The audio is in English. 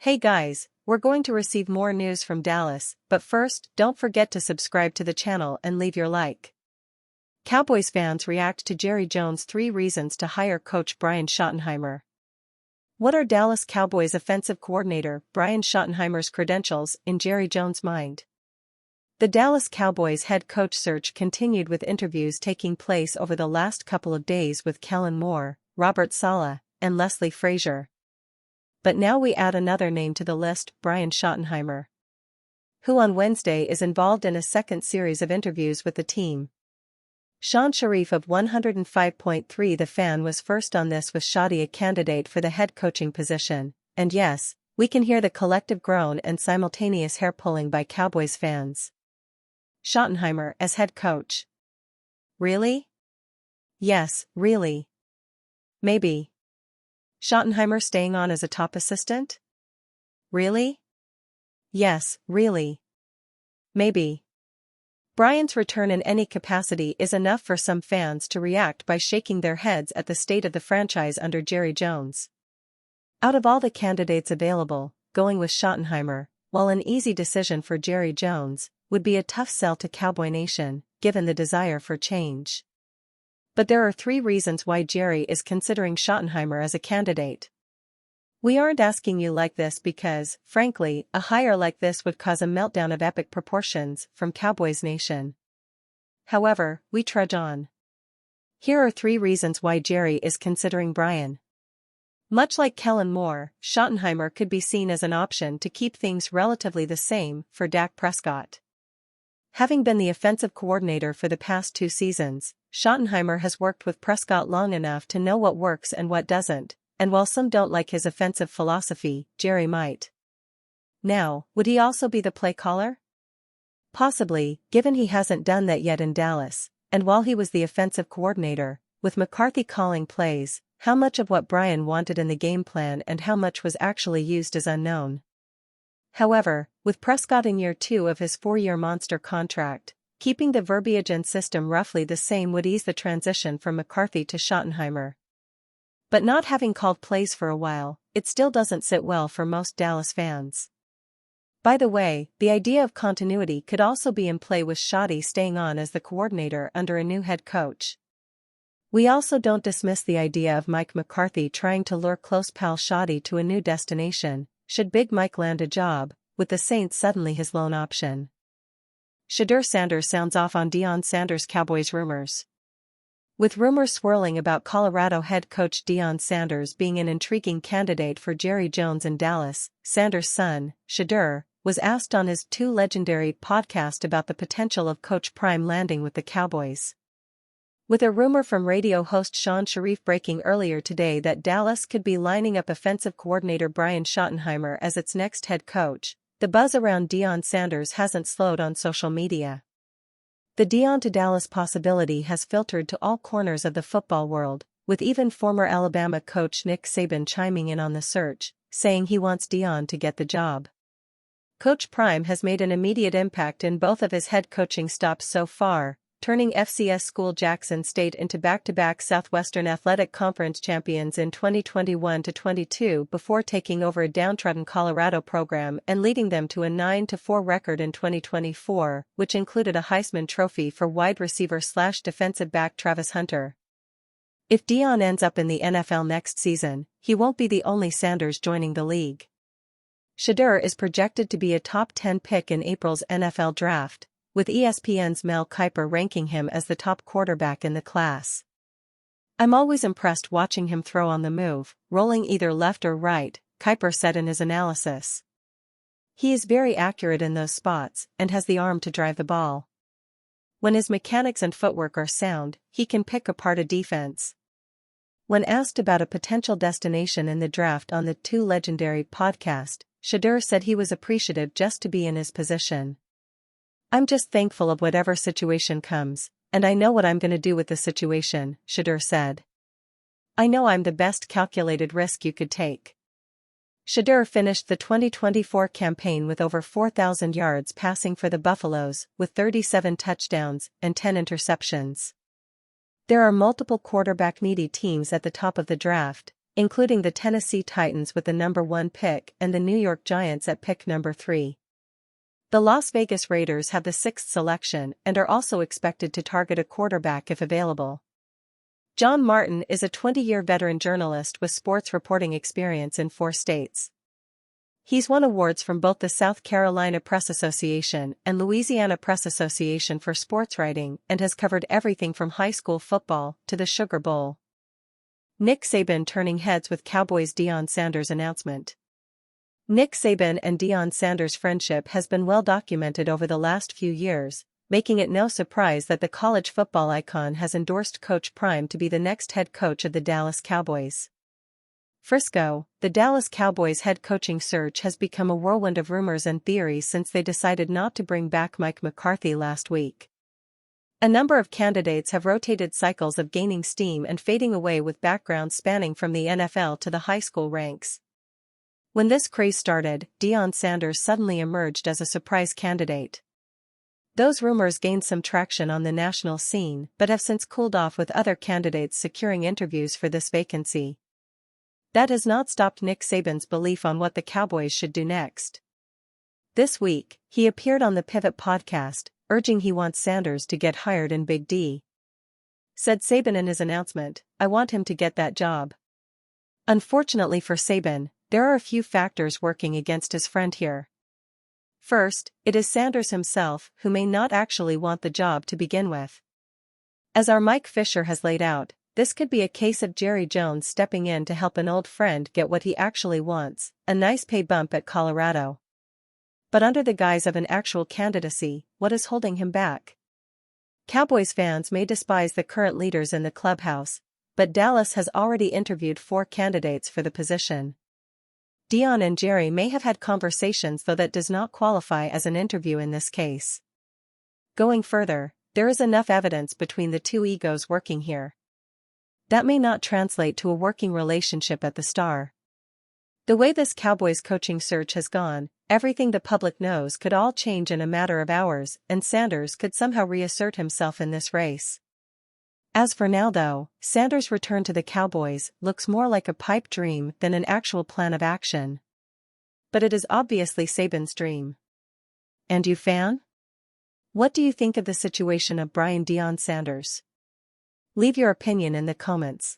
Hey guys, we're going to receive more news from Dallas, but first, don't forget to subscribe to the channel and leave your like. Cowboys fans react to Jerry Jones' 3 reasons to hire coach Brian Schottenheimer. What are Dallas Cowboys offensive coordinator Brian Schottenheimer's credentials in Jerry Jones' mind? The Dallas Cowboys head coach search continued with interviews taking place over the last couple of days with Kellen Moore, Robert Saleh, and Leslie Frazier. But now we add another name to the list, Brian Schottenheimer, who on Wednesday is involved in a second series of interviews with the team. Sean Sharif of 105.3 The Fan was first on this with Shotty a candidate for the head coaching position, and yes, we can hear the collective groan and simultaneous hair-pulling by Cowboys fans. Schottenheimer as head coach. Really? Yes, really. Maybe. Schottenheimer staying on as a top assistant? Really? Yes, really. Maybe. Brian's return in any capacity is enough for some fans to react by shaking their heads at the state of the franchise under Jerry Jones. Out of all the candidates available, going with Schottenheimer, while an easy decision for Jerry Jones, would be a tough sell to Cowboy Nation, given the desire for change. But there are 3 reasons why Jerry is considering Schottenheimer as a candidate. We aren't asking you like this because, frankly, a hire like this would cause a meltdown of epic proportions from Cowboys Nation. However, we trudge on. Here are 3 reasons why Jerry is considering Brian. Much like Kellen Moore, Schottenheimer could be seen as an option to keep things relatively the same for Dak Prescott. Having been the offensive coordinator for the past 2 seasons, Schottenheimer has worked with Prescott long enough to know what works and what doesn't, and while some don't like his offensive philosophy, Jerry might. Now, would he also be the play caller? Possibly, given he hasn't done that yet in Dallas, and while he was the offensive coordinator, with McCarthy calling plays, how much of what Brian wanted in the game plan and how much was actually used is unknown. However, with Prescott in year 2 of his 4-year monster contract, keeping the verbiage and system roughly the same would ease the transition from McCarthy to Schottenheimer. But not having called plays for a while, it still doesn't sit well for most Dallas fans. By the way, the idea of continuity could also be in play with Shotty staying on as the coordinator under a new head coach. We also don't dismiss the idea of Mike McCarthy trying to lure close pal Shotty to a new destination, should Big Mike land a job, with the Saints suddenly his lone option. Deion Sanders sounds off on Deion Sanders Cowboys rumors. With rumors swirling about Colorado head coach Deion Sanders being an intriguing candidate for Jerry Jones in Dallas, Sanders' son, Shedeur, was asked on his 2 legendary podcast about the potential of Coach Prime landing with the Cowboys. With a rumor from radio host Sean Sharif breaking earlier today that Dallas could be lining up offensive coordinator Brian Schottenheimer as its next head coach, the buzz around Deion Sanders hasn't slowed on social media. The Deion to Dallas possibility has filtered to all corners of the football world, with even former Alabama coach Nick Saban chiming in on the search, saying he wants Deion to get the job. Coach Prime has made an immediate impact in both of his head coaching stops so far, turning FCS school Jackson State into back-to-back Southwestern Athletic Conference champions in 2021-22 before taking over a downtrodden Colorado program and leading them to a 9-4 record in 2024, which included a Heisman Trophy for wide receiver/defensive back Travis Hunter. If Deion ends up in the NFL next season, he won't be the only Sanders joining the league. Shedeur is projected to be a top 10 pick in April's NFL draft, with ESPN's Mel Kiper ranking him as the top quarterback in the class. I'm always impressed watching him throw on the move, rolling either left or right, Kiper said in his analysis. He is very accurate in those spots and has the arm to drive the ball. When his mechanics and footwork are sound, he can pick apart a defense. When asked about a potential destination in the draft on the 2 legendary podcast, Shedeur said he was appreciative just to be in his position. I'm just thankful of whatever situation comes, and I know what I'm going to do with the situation, Shedeur said. I know I'm the best calculated risk you could take. Shedeur finished the 2024 campaign with over 4,000 yards passing for the Buffaloes, with 37 touchdowns and 10 interceptions. There are multiple quarterback-needy teams at the top of the draft, including the Tennessee Titans with the number 1 pick and the New York Giants at pick number 3. The Las Vegas Raiders have the 6th selection and are also expected to target a quarterback if available. John Martin is a 20-year veteran journalist with sports reporting experience in 4 states. He's won awards from both the South Carolina Press Association and Louisiana Press Association for sports writing and has covered everything from high school football to the Sugar Bowl. Nick Saban turning heads with Cowboys' Deion Sanders announcement. Nick Saban and Deion Sanders' friendship has been well documented over the last few years, making it no surprise that the college football icon has endorsed Coach Prime to be the next head coach of the Dallas Cowboys. Frisco, the Dallas Cowboys' head coaching search has become a whirlwind of rumors and theories since they decided not to bring back Mike McCarthy last week. A number of candidates have rotated cycles of gaining steam and fading away with backgrounds spanning from the NFL to the high school ranks. When this craze started, Deion Sanders suddenly emerged as a surprise candidate. Those rumors gained some traction on the national scene but have since cooled off with other candidates securing interviews for this vacancy. That has not stopped Nick Saban's belief on what the Cowboys should do next. This week, he appeared on the Pivot podcast, urging he wants Sanders to get hired in Big D. Said Saban in his announcement, "I want him to get that job." Unfortunately for Saban, there are a few factors working against his friend here. First, it is Sanders himself who may not actually want the job to begin with. As our Mike Fisher has laid out, this could be a case of Jerry Jones stepping in to help an old friend get what he actually wants, a nice pay bump at Colorado. But under the guise of an actual candidacy, what is holding him back? Cowboys fans may despise the current leaders in the clubhouse, but Dallas has already interviewed 4 candidates for the position. Deion and Jerry may have had conversations, though that does not qualify as an interview in this case. Going further, there is enough evidence between the two egos working here. That may not translate to a working relationship at the Star. The way this Cowboys coaching search has gone, everything the public knows could all change in a matter of hours, and Sanders could somehow reassert himself in this race. As for now though, Sanders' return to the Cowboys looks more like a pipe dream than an actual plan of action. But it is obviously Saban's dream. And you, fan? What do you think of the situation of Deion Sanders? Leave your opinion in the comments.